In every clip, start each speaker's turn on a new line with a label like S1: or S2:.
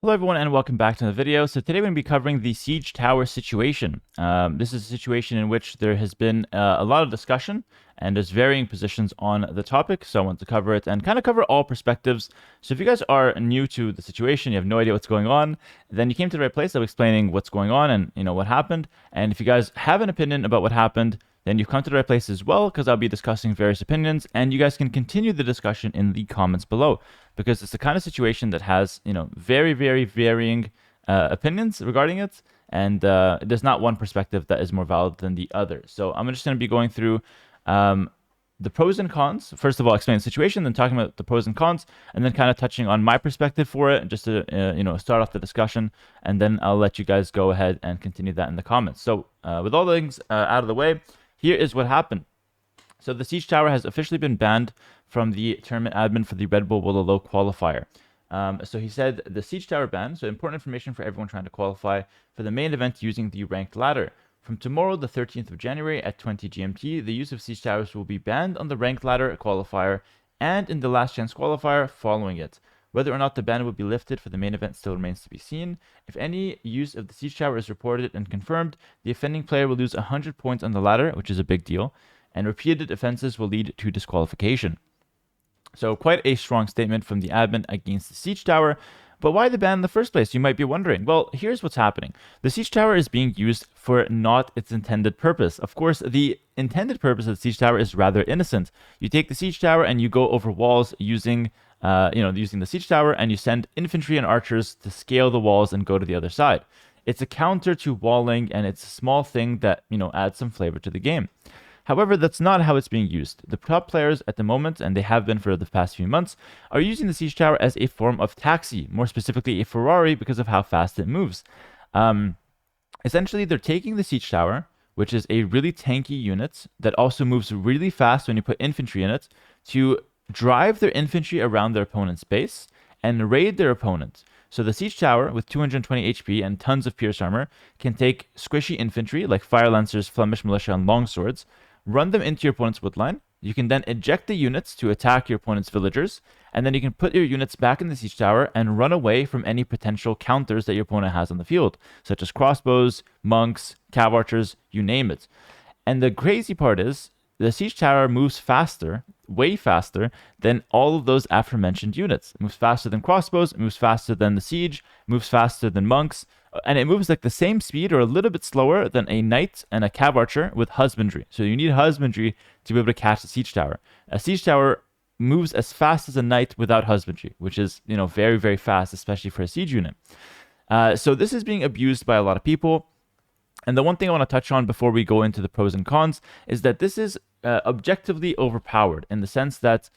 S1: Hello everyone and welcome back to the video. So today we're going to be covering the siege tower situation. This is a situation in which there has been a lot of discussion and there's varying positions on the topic. So I want to cover it and kind of cover all perspectives. So if you guys are new to the situation, you have no idea what's going on, then you came to the right place. I'm explaining what's going on and what happened. And if you guys have an opinion about what happened, then you've come to the right place as well, because I'll be discussing various opinions and you guys can continue the discussion in the comments below, because it's the kind of situation that has, very, very varying opinions regarding it. And there's not one perspective that is more valid than the other. So I'm just going to be going through the pros and cons. First of all, explain the situation, then talking about the pros and cons, and then kind of touching on my perspective for it, just to start off the discussion. And then I'll let you guys go ahead and continue that in the comments. So with all the things out of the way, here is what happened. So the Siege Tower has officially been banned from the tournament admin for the Red Bull Low qualifier. So he said the Siege Tower ban, so important information for everyone trying to qualify for the main event using the ranked ladder. From tomorrow, the 13th of January at 20 GMT, the use of Siege Towers will be banned on the ranked ladder qualifier and in the last chance qualifier following it. Whether or not the ban will be lifted for the main event still remains to be seen. If any use of the Siege Tower is reported and confirmed, the offending player will lose 100 points on the ladder, which is a big deal, and repeated offenses will lead to disqualification. So quite a strong statement from the admin against the Siege Tower. But why the ban in the first place, you might be wondering. Well, here's what's happening. The Siege Tower is being used for not its intended purpose. Of course, the intended purpose of the Siege Tower is rather innocent. You take the Siege Tower and you go over walls using the Siege Tower, and you send infantry and archers to scale the walls and go to the other side. It's a counter to walling, and it's a small thing that, adds some flavor to the game. However, that's not how it's being used. The top players at the moment, and they have been for the past few months, are using the Siege Tower as a form of taxi, more specifically a Ferrari, because of how fast it moves. Essentially, they're taking the Siege Tower, which is a really tanky unit that also moves really fast when you put infantry in it, to drive their infantry around their opponent's base and raid their opponent. So the Siege Tower, with 220 HP and tons of pierce armor, can take squishy infantry like Fire Lancers, Flemish Militia, and Longswords, run them into your opponent's woodline. You can then eject the units to attack your opponent's villagers, and then you can put your units back in the Siege Tower and run away from any potential counters that your opponent has on the field, such as crossbows, monks, cav archers, you name it. And the crazy part is, the Siege Tower moves faster, way faster, than all of those aforementioned units. It moves faster than crossbows, it moves faster than the Siege, moves faster than monks, and it moves like the same speed or a little bit slower than a knight and a cav archer with husbandry. So you need husbandry to be able to catch the Siege Tower. A Siege Tower moves as fast as a knight without husbandry, which is, very, very fast, especially for a siege unit. So this is being abused by a lot of people. And the one thing I want to touch on before we go into the pros and cons is that this is objectively overpowered, in the sense that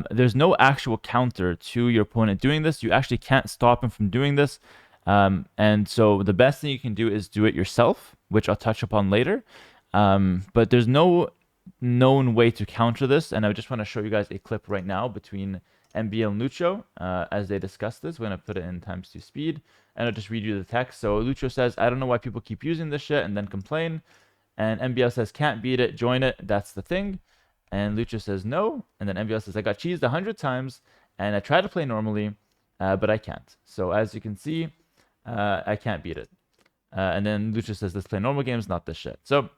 S1: there's no actual counter to your opponent doing this. You actually can't stop him from doing this. And so the best thing you can do is do it yourself, which I'll touch upon later. But there's no known way to counter this. And I just want to show you guys a clip right now between MBL and Lucho as they discuss this. We're going to put it in ×2 speed, and I'll just read you the text. So Lucho says, I don't know why people keep using this shit and then complain. And MBL says, can't beat it, join it, that's the thing. And Lucho says, no. And then MBL says, I got cheesed 100 times, and I try to play normally, but I can't. So as you can see, I can't beat it. And then Lucho says, let's play normal games, not this shit. So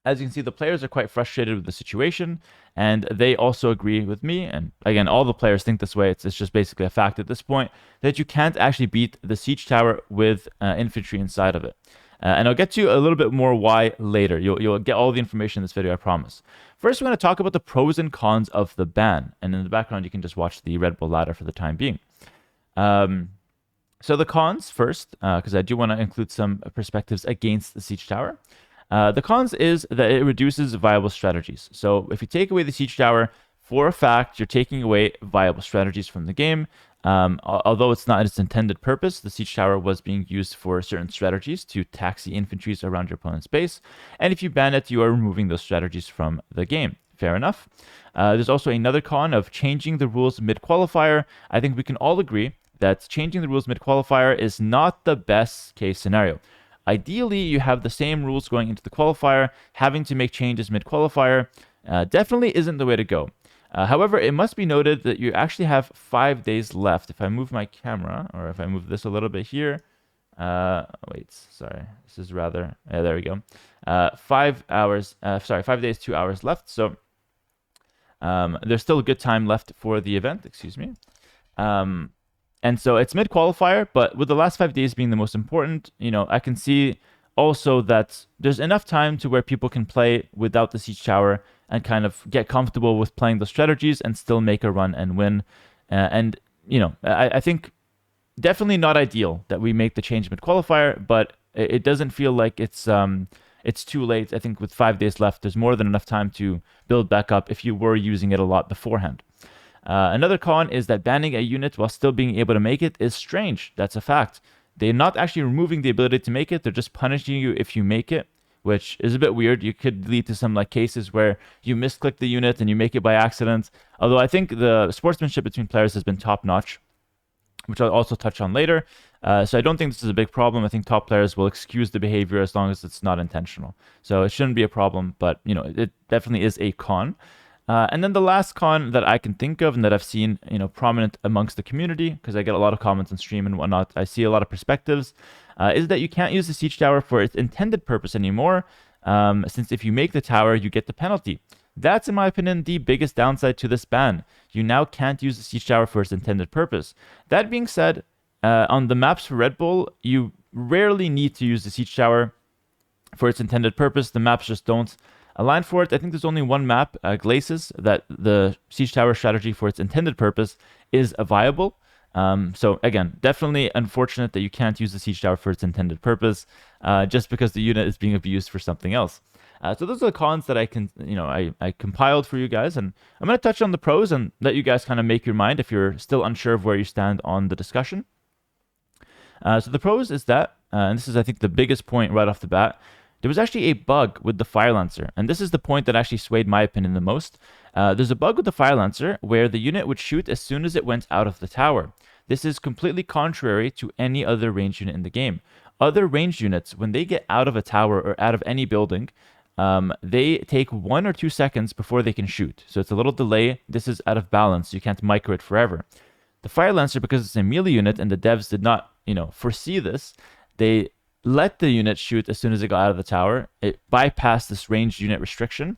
S1: as you can see, the players are quite frustrated with the situation, and they also agree with me. And again, all the players think this way. It's just basically a fact at this point that you can't actually beat the Siege Tower with infantry inside of it. And I'll get to a little bit more why later. You'll get all the information in this video, I promise. First, we're going to talk about the pros and cons of the ban. And in the background, you can just watch the Red Bull ladder for the time being. So the cons first, because I do want to include some perspectives against the Siege Tower. The cons is that it reduces viable strategies. So if you take away the Siege Tower, for a fact, you're taking away viable strategies from the game. Although it's not its intended purpose, the Siege Tower was being used for certain strategies to taxi infantries around your opponent's base. And if you ban it, you are removing those strategies from the game. Fair enough. There's also another con of changing the rules mid-qualifier. I think we can all agree that changing the rules mid-qualifier is not the best case scenario. Ideally, you have the same rules going into the qualifier. Having to make changes mid-qualifier definitely isn't the way to go. However, it must be noted that you actually have 5 days left. If I move my camera, or if I move this a little bit here, wait, sorry, this is rather, yeah, there we go. 5 hours, sorry, 5 days, 2 hours left. So there's still a good time left for the event, excuse me. And so it's mid qualifier, but with the last 5 days being the most important, I can see also that there's enough time to where people can play without the siege tower and kind of get comfortable with playing the strategies and still make a run and win. I think definitely not ideal that we make the change mid qualifier, but it doesn't feel like it's too late. I think with 5 days left, there's more than enough time to build back up if you were using it a lot beforehand. Another con is that banning a unit while still being able to make it is strange. That's a fact. They're not actually removing the ability to make it. They're just punishing you if you make it, which is a bit weird. You could lead to some cases where you misclick the unit and you make it by accident. Although I think the sportsmanship between players has been top notch, which I'll also touch on later. So I don't think this is a big problem. I think top players will excuse the behavior as long as it's not intentional. So it shouldn't be a problem, but it definitely is a con. And then the last con that I can think of and that I've seen, prominent amongst the community, because I get a lot of comments on stream and whatnot, I see a lot of perspectives, is that you can't use the siege tower for its intended purpose anymore, since if you make the tower, you get the penalty. That's, in my opinion, the biggest downside to this ban. You now can't use the siege tower for its intended purpose. That being said, on the maps for Red Bull, you rarely need to use the siege tower for its intended purpose. The maps just don't align for it. I think there's only one map, Glacis, that the siege tower strategy for its intended purpose is viable. So again, definitely unfortunate that you can't use the siege tower for its intended purpose, just because the unit is being abused for something else. So those are the cons that I compiled for you guys, and I'm going to touch on the pros and let you guys kind of make your mind if you're still unsure of where you stand on the discussion. So the pros is that, and this is I think the biggest point right off the bat, there was actually a bug with the Fire Lancer, and this is the point that actually swayed my opinion the most. There's a bug with the Fire Lancer where the unit would shoot as soon as it went out of the tower. This is completely contrary to any other ranged unit in the game. Other ranged units, when they get out of a tower or out of any building, they take 1 or 2 seconds before they can shoot. So it's a little delay. This is out of balance. You can't micro it forever. The Fire Lancer, because it's a melee unit and the devs did not, foresee this, they let the unit shoot as soon as it got out of the tower. It bypassed this ranged unit restriction.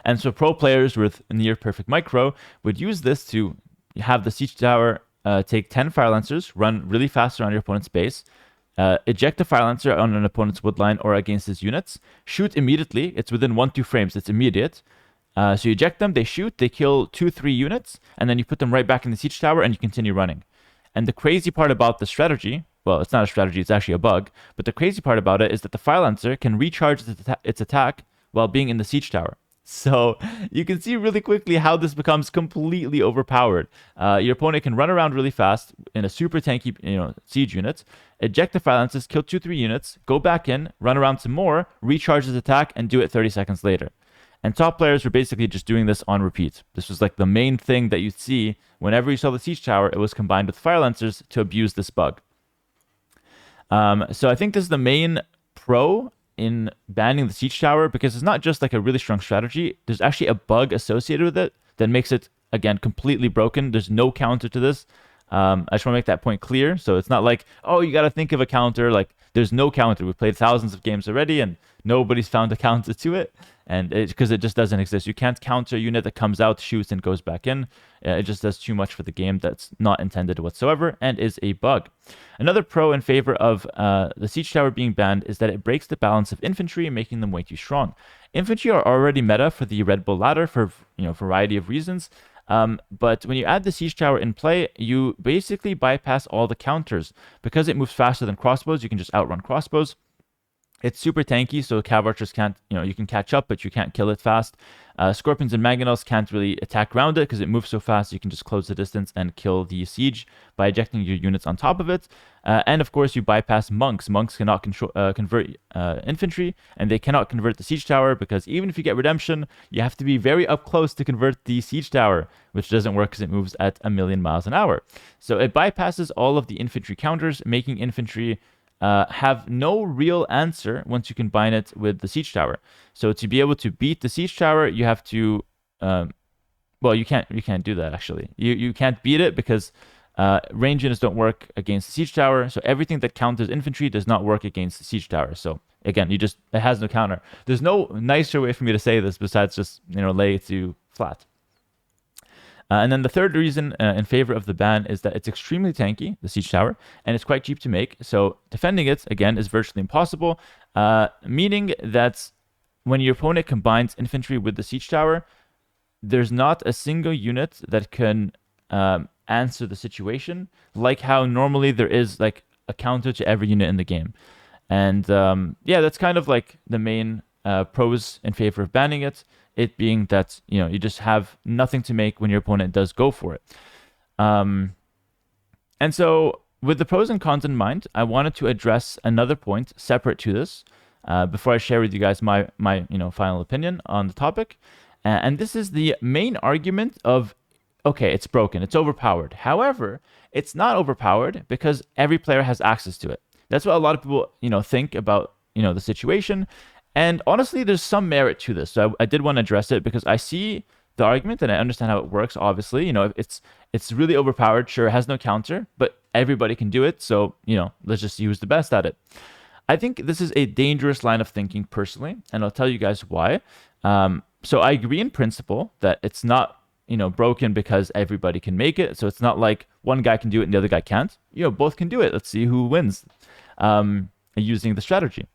S1: And so pro players with near perfect micro would use this to have the siege tower take 10 Fire Lancers, run really fast around your opponent's base, eject a Fire Lancer on an opponent's woodline or against his units, shoot immediately. It's within 1-2 frames. It's immediate. So you eject them, they shoot, they kill 2-3 units, and then you put them right back in the siege tower and you continue running. And the crazy part about the strategy, well, it's not a strategy, it's actually a bug, but the crazy part about it is that the Fire Lancer can recharge its attack while being in the siege tower. So you can see really quickly how this becomes completely overpowered. Your opponent can run around really fast in a super tanky siege unit, eject the Fire Lancers, kill 2-3 units, go back in, run around some more, recharge his attack, and do it 30 seconds later. And top players were basically just doing this on repeat. This was like the main thing that you'd see whenever you saw the siege tower. It was combined with Fire Lancers to abuse this bug. So I think this is the main pro in banning the siege tower, because it's not just like a really strong strategy. There's actually a bug associated with it that makes it, again, completely broken. There's no counter to this. I just want to make that point clear. So it's not like, oh, you got to think of a counter. Like, there's no counter. We've played thousands of games already and nobody's found a counter to it. And it's because it just doesn't exist. You can't counter a unit that comes out, shoots, and goes back in. It just does too much for the game. That's not intended whatsoever and is a bug. Another pro in favor of the siege tower being banned is that it breaks the balance of infantry, making them way too strong. Infantry are already meta for the Red Bull ladder for a variety of reasons. But when you add the siege tower in play, you basically bypass all the counters. Because it moves faster than crossbows, you can just outrun crossbows. It's super tanky, so cav archers can't, you can catch up, but you can't kill it fast. Scorpions and mangonels can't really attack around it because it moves so fast. You can just close the distance and kill the siege by ejecting your units on top of it. And of course, you bypass monks. Monks cannot convert infantry, and they cannot convert the siege tower because even if you get redemption, you have to be very up close to convert the siege tower, which doesn't work because it moves at 1,000,000 miles an hour. So it bypasses all of the infantry counters, making infantry have no real answer once you combine it with the siege tower. So to be able to beat the siege tower, you have to well, you can't do that actually. You can't beat it because range units don't work against the siege tower. So everything that counters infantry does not work against the siege tower. So again, it has no counter. There's no nicer way for me to say this besides just lay it to flat. And then the third reason in favor of the ban is that it's extremely tanky, the siege tower, and it's quite cheap to make. So defending it, again, is virtually impossible, meaning that when your opponent combines infantry with the siege tower, there's not a single unit that can answer the situation, like how normally there is like a counter to every unit in the game. And yeah, that's kind of like the main pros in favor of banning it. It being that you just have nothing to make when your opponent does go for it. And so with the pros and cons in mind, I wanted to address another point separate to this before I share with you guys my final opinion on the topic. And this is the main argument of, okay, it's broken, it's overpowered. However, it's not overpowered because every player has access to it. That's what a lot of people think about the situation. And honestly, there's some merit to this. So I did want to address it because I see the argument and I understand how it works. Obviously, it's really overpowered. Sure, it has no counter, but everybody can do it. So, let's just use the best at it. I think this is a dangerous line of thinking personally, and I'll tell you guys why. So I agree in principle that it's not, broken because everybody can make it. So it's not like one guy can do it and the other guy can't. Both can do it. Let's see who wins using the strategy.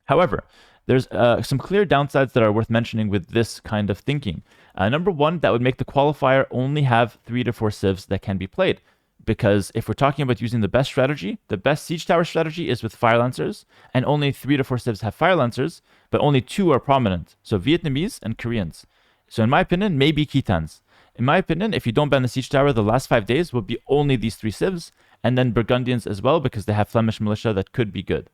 S1: However, there's some clear downsides that are worth mentioning with this kind of thinking. Number one, that would make the qualifier only have 3 to 4 civs that can be played. Because if we're talking about using the best strategy, the best siege tower strategy is with fire lancers, and only 3 to 4 civs have fire lancers, but only 2 are prominent. So Vietnamese and Koreans. So in my opinion, maybe Khitans. In my opinion, if you don't ban the siege tower, the last 5 days will be only these 3 civs, and then Burgundians as well, because they have Flemish militia that could be good.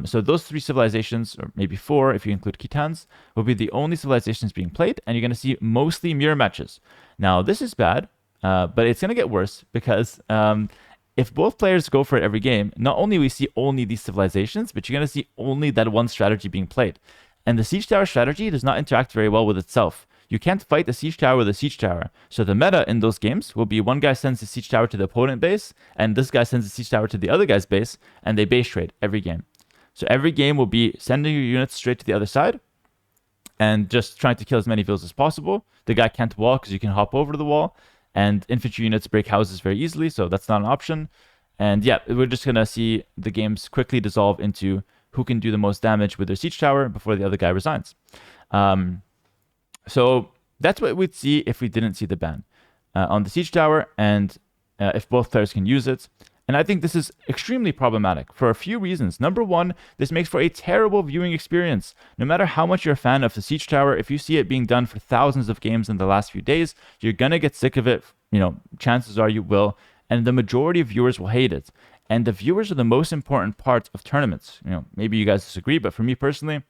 S1: So those 3 civilizations, or maybe 4 if you include Khitans, will be the only civilizations being played, and you're going to see mostly mirror matches. Now, this is bad, but it's going to get worse because if both players go for it every game, not only we see only these civilizations, but you're going to see only that one strategy being played. And the siege tower strategy does not interact very well with itself. You can't fight the siege tower with a siege tower. So the meta in those games will be one guy sends the siege tower to the opponent base, and this guy sends the siege tower to the other guy's base, and they base trade every game. So every game will be sending your units straight to the other side and just trying to kill as many vills as possible. The guy can't wall because you can hop over the wall, and infantry units break houses very easily, so that's not an option. And yeah, we're just going to see the games quickly dissolve into who can do the most damage with their siege tower before the other guy resigns. So that's what we'd see if we didn't see the ban on the siege tower, and if both players can use it. And I think this is extremely problematic for a few reasons. Number one, this makes for a terrible viewing experience. No matter how much you're a fan of the siege tower, if you see it being done for thousands of games in the last few days, you're going to get sick of it. Chances are you will. And the majority of viewers will hate it. And the viewers are the most important part of tournaments. Maybe you guys disagree, but for me personally,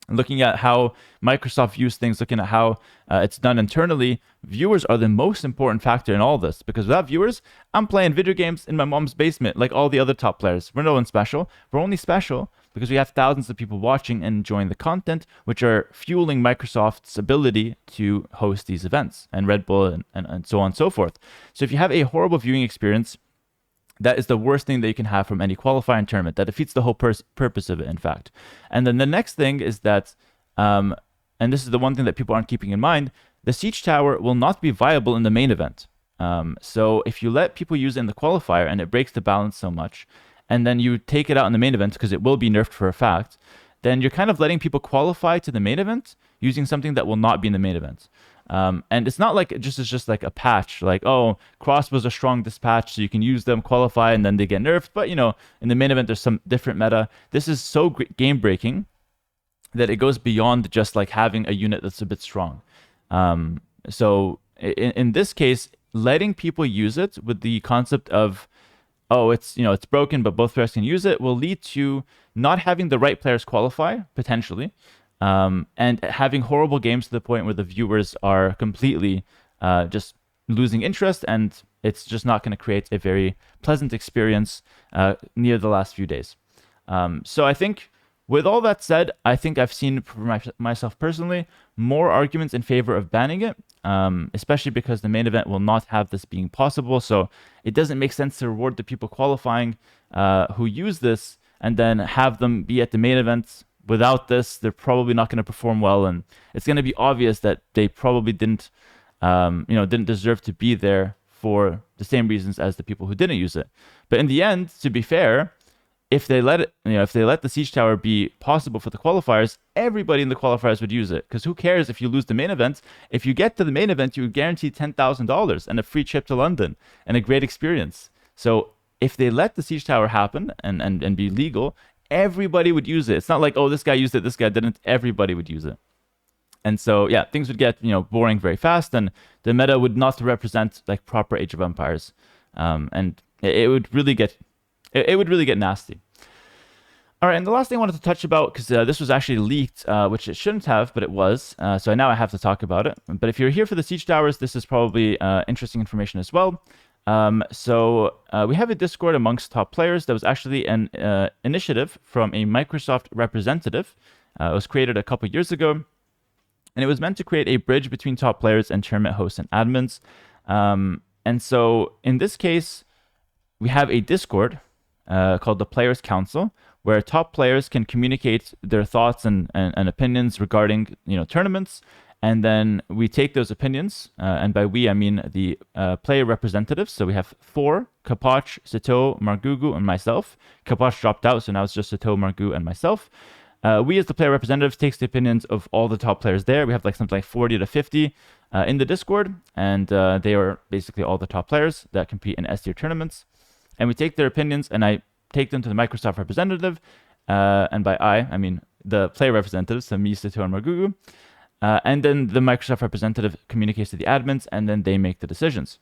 S1: looking at how Microsoft views things, looking at how it's done internally, viewers are the most important factor in all this. Because without viewers, I'm playing video games in my mom's basement like all the other top players. We're no one special. We're only special because we have thousands of people watching and enjoying the content, which are fueling Microsoft's ability to host these events, and Red Bull and so on and so forth. So if you have a horrible viewing experience, that is the worst thing that you can have from any qualifying tournament. That defeats the whole purpose of it, in fact. And then the next thing is that, and this is the one thing that people aren't keeping in mind, the siege tower will not be viable in the main event. So if you let people use it in the qualifier and it breaks the balance so much, and then you take it out in the main event because it will be nerfed for a fact, then you're kind of letting people qualify to the main event using something that will not be in the main event. And it's not like it's just like a patch, like, oh, crossbows are strong this patch, so you can use them, qualify, and then they get nerfed. But, in the main event, there's some different meta. This is so game-breaking that it goes beyond just like having a unit that's a bit strong. So in this case, letting people use it with the concept of, oh, it's broken, but both players can use it, will lead to not having the right players qualify, potentially. And having horrible games to the point where the viewers are completely just losing interest, and it's just not going to create a very pleasant experience near the last few days. So I think With all that said, I think I've seen for myself personally more arguments in favor of banning it, especially because the main event will not have this being possible. So it doesn't make sense to reward the people qualifying who use this and then have them be at the main event. Without this, they're probably not going to perform well, and it's going to be obvious that they probably didn't deserve to be there for the same reasons as the people who didn't use it. But in the end, to be fair, if they let the siege tower be possible for the qualifiers, everybody in the qualifiers would use it. Because who cares if you lose the main event? If you get to the main event, you guarantee $10,000 and a free trip to London and a great experience. So if they let the siege tower happen and be legal, everybody would use it. It's not like, oh, this guy used it, this guy didn't. Everybody would use it. And so, yeah, things would get boring very fast, and the meta would not represent like proper Age of Empires, and it would really get nasty. All right, and the last thing I wanted to touch about, because this was actually leaked, which it shouldn't have, but it was, so now I have to talk about it. But if you're here for the siege towers, this is probably interesting information as well. We have a Discord amongst top players. That was actually an initiative from a Microsoft representative. It was created a couple years ago. And it was meant to create a bridge between top players and tournament hosts and admins. And so in this case, we have a Discord called the Players Council, where top players can communicate their thoughts and opinions regarding tournaments. And then we take those opinions, and by we, I mean the player representatives. So we have 4, Kapach, Sito, Margugu, and myself. Kapach dropped out, so now it's just Sito, Margu, and myself. We, as the player representatives, takes the opinions of all the top players there. We have something like 40 to 50 in the Discord, and they are basically all the top players that compete in S-tier tournaments. And we take their opinions, and I take them to the Microsoft representative, and by I mean the player representatives, so me, Sito, and Margugu. And then the Microsoft representative communicates to the admins, and then they make the decisions.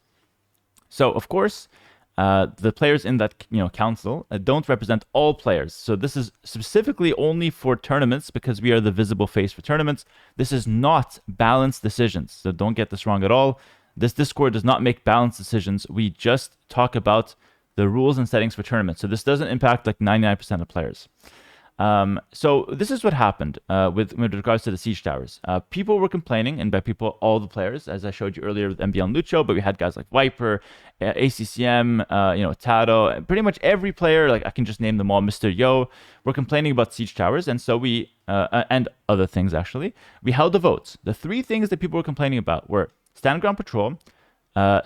S1: So, of course, the players in that council don't represent all players. So this is specifically only for tournaments because we are the visible face for tournaments. This is not balanced decisions. So don't get this wrong at all. This Discord does not make balanced decisions. We just talk about the rules and settings for tournaments. So this doesn't impact 99% of players. So this is what happened with regards to the siege towers. People were complaining, and by people, all the players, as I showed you earlier with MBL and Lucho, but we had guys like Viper, ACCM, Tado, pretty much every player, I can just name them all, Mr. Yo, were complaining about siege towers, and so we, and other things actually, we held a vote. The 3 things that people were complaining about were stand ground patrol,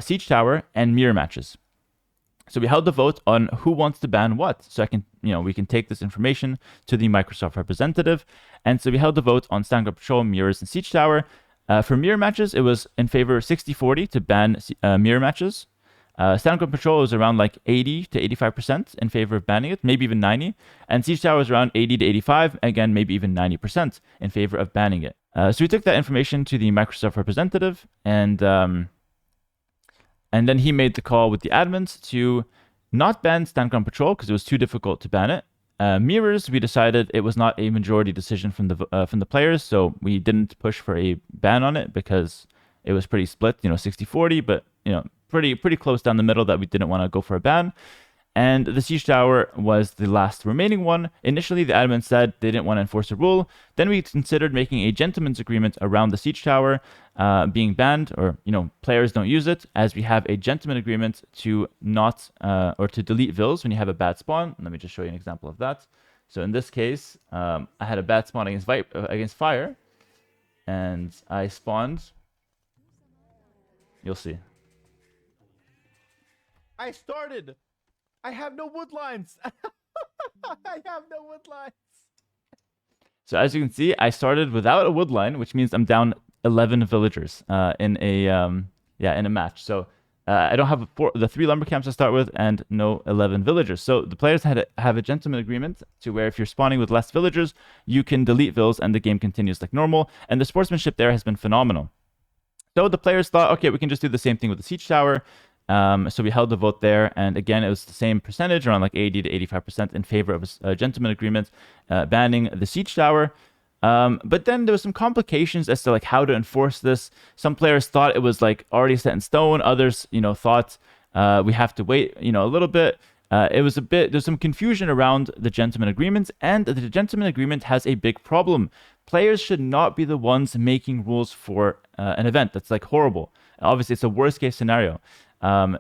S1: siege tower, and mirror matches. So we held the vote on who wants to ban what. So we can take this information to the Microsoft representative. And so we held the vote on stand ground patrol, mirrors, and siege tower. For mirror matches, it was in favor 60-40 to ban mirror matches. Stand ground patrol was around 80 to 85% in favor of banning it, maybe even 90. And siege tower was around 80 to 85, again, maybe even 90% in favor of banning it. So we took that information to the Microsoft representative, and then he made the call with the admins to not ban stand ground patrol because it was too difficult to ban it. Mirrors, we decided it was not a majority decision from the players, so we didn't push for a ban on it because it was pretty split, 60-40, but pretty close down the middle that we didn't want to go for a ban. And the siege tower was the last remaining one. Initially, the admin said they didn't want to enforce a rule. Then we considered making a gentleman's agreement around the siege tower being banned, or players don't use it, as we have a gentleman agreement to not or to delete vills when you have a bad spawn. Let me just show you an example of that. So in this case, I had a bad spawn against fire, and I spawned. You'll see. I started. I have no wood lines. I have no wood lines. So as you can see, I started without a wood line, which means I'm down 11 villagers in a match. So I don't have the 3 lumber camps to start with and no 11 villagers. So the players had to have a gentleman agreement to where if you're spawning with less villagers, you can delete vills and the game continues like normal. And the sportsmanship there has been phenomenal. So the players thought, okay, we can just do the same thing with the siege tower. So we held the vote there, and again, it was the same percentage, around 80 to 85% in favor of a gentleman agreement banning the siege tower. But then there was some complications as to how to enforce this. Some players thought it was already set in stone. Others, thought we have to wait, a little bit. There's some confusion around the gentleman agreement, and the gentleman agreement has a big problem. Players should not be the ones making rules for an event. That's like horrible. Obviously, it's a worst case scenario.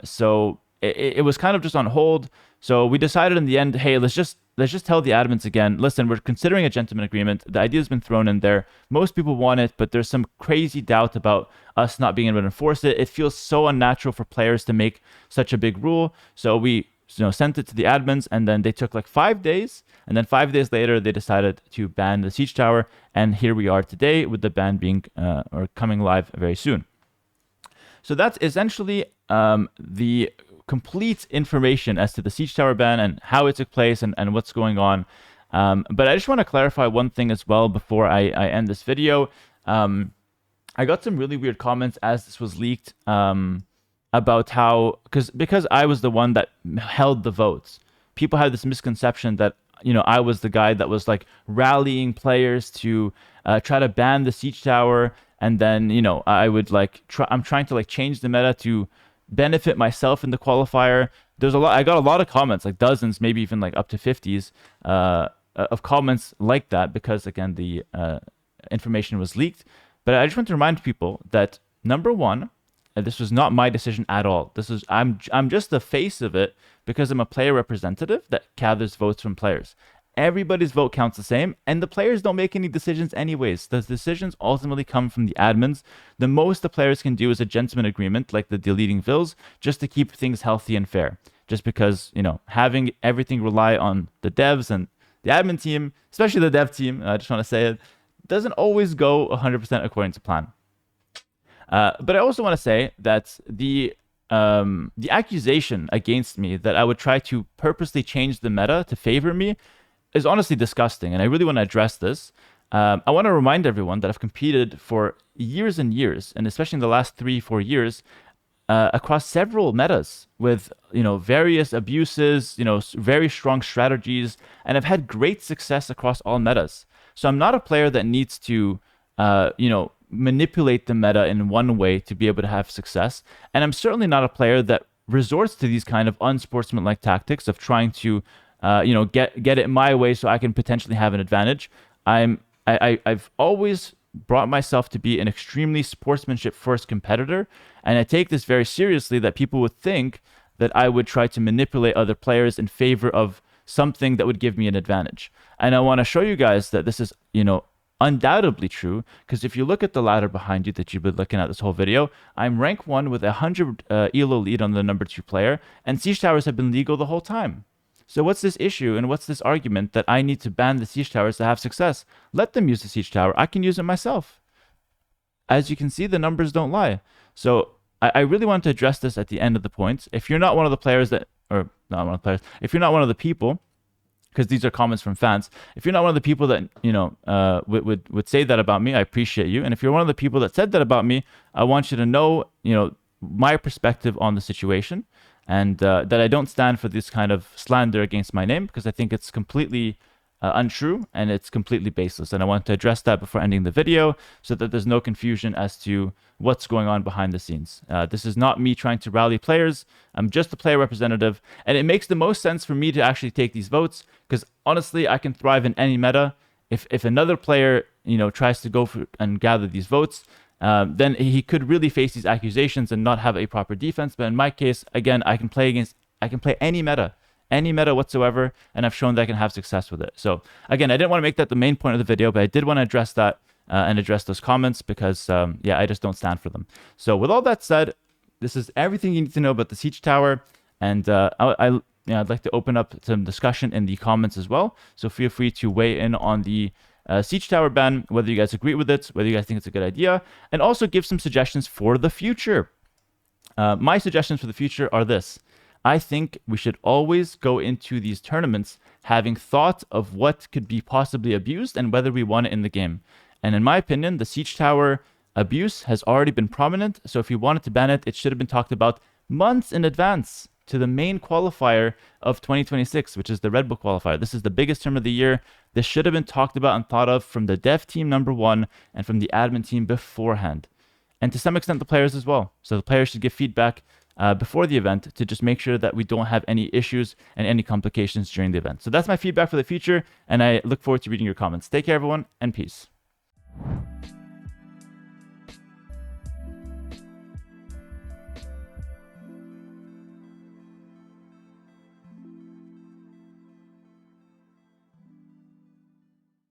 S1: So it was kind of just on hold. So we decided in the end, hey, let's just tell the admins again, listen, we're considering a gentleman agreement. The idea's been thrown in there. Most people want it, but there's some crazy doubt about us not being able to enforce it. It feels so unnatural for players to make such a big rule. So we sent it to the admins, and then they took like 5 days. And then 5 days later, they decided to ban the Siege Tower. And here we are today with the ban being or coming live very soon. So that's essentially the complete information as to the Siege Tower ban and how it took place and what's going on. But I just want to clarify one thing as well before I end this video. I got some really weird comments as this was leaked about how, because I was the one that held the votes, people had this misconception that, you know, I was the guy that was like rallying players to try to ban the Siege Tower. And then, you know, I would like, I'm trying to like change the meta to benefit myself in the qualifier. I got a lot of comments, like dozens, maybe even like up to 50s of comments like that, because again, the information was leaked. But I just want to remind people that number one, this was not my decision at all. I'm just the face of it because I'm a player representative that gathers votes from players. Everybody's vote counts the same, and the players don't make any decisions anyways. The decisions ultimately come from the admins. The most the players can do is a gentleman agreement, like the deleting vills, just to keep things healthy and fair. Just because, you know, having everything rely on the devs and the admin team, especially the dev team, I just want to say it, doesn't always go 100% according to plan. But I also want to say that the accusation against me that I would try to purposely change the meta to favor me is honestly disgusting, and I really want to address this. I want to remind everyone that I've competed for years and years, and especially in the last 3-4 years, across several metas with, you know, various abuses, you know, very strong strategies, and I've had great success across all metas. So I'm not a player that needs to, you know, manipulate the meta in one way to be able to have success, and I'm certainly not a player that resorts to these kind of unsportsmanlike tactics of trying to you know, get it my way so I can potentially have an advantage. I've always brought myself to be an extremely sportsmanship first competitor, and I take this very seriously that people would think that I would try to manipulate other players in favor of something that would give me an advantage. And I want to show you guys that this is, you know, undoubtedly true, because if you look at the ladder behind you that you've been looking at this whole video, I'm rank 1 with 100 elo lead on the number 2 player, and Siege Towers have been legal the whole time. So what's this issue and what's this argument that I need to ban the Siege Towers to have success? Let them use the Siege Tower. I can use it myself. As you can see, the numbers don't lie. So I really want to address this at the end of the points. If you're not one of the players that, or not one of the players, if you're not one of the people, because these are comments from fans, if you're not one of the people that, you know, would say that about me, I appreciate you. And if you're one of the people that said that about me, I want you to know, you know, my perspective on the situation. And that I don't stand for this kind of slander against my name, because I think it's completely untrue and it's completely baseless. And I want to address that before ending the video so that there's no confusion as to what's going on behind the scenes. This is not me trying to rally players. I'm just a player representative. And it makes the most sense for me to actually take these votes, because honestly, I can thrive in any meta. If another player, you know, tries to go for and gather these votes, then he could really face these accusations and not have a proper defense. But in my case, again, I can play any meta whatsoever, and I've shown that I can have success with it. So again, I didn't want to make that the main point of the video, but I did want to address that and address those comments because, yeah, I just don't stand for them. So with all that said, this is everything you need to know about the Siege Tower, and I'd like to open up some discussion in the comments as well. So feel free to weigh in on the Siege Tower ban, whether you guys agree with it, whether you guys think it's a good idea, and also give some suggestions for the future. My suggestions for the future are this. I think we should always go into these tournaments having thought of what could be possibly abused and whether we want it in the game. And in my opinion, the Siege Tower abuse has already been prominent, so if you wanted to ban it, it should have been talked about months in advance to the main qualifier of 2026, which is the Red Bull qualifier. This is the biggest tournament of the year. This should have been talked about and thought of from the dev team number 1 and from the admin team beforehand. And to some extent, the players as well. So the players should give feedback before the event to just make sure that we don't have any issues and any complications during the event. So that's my feedback for the future, and I look forward to reading your comments. Take care, everyone, and peace.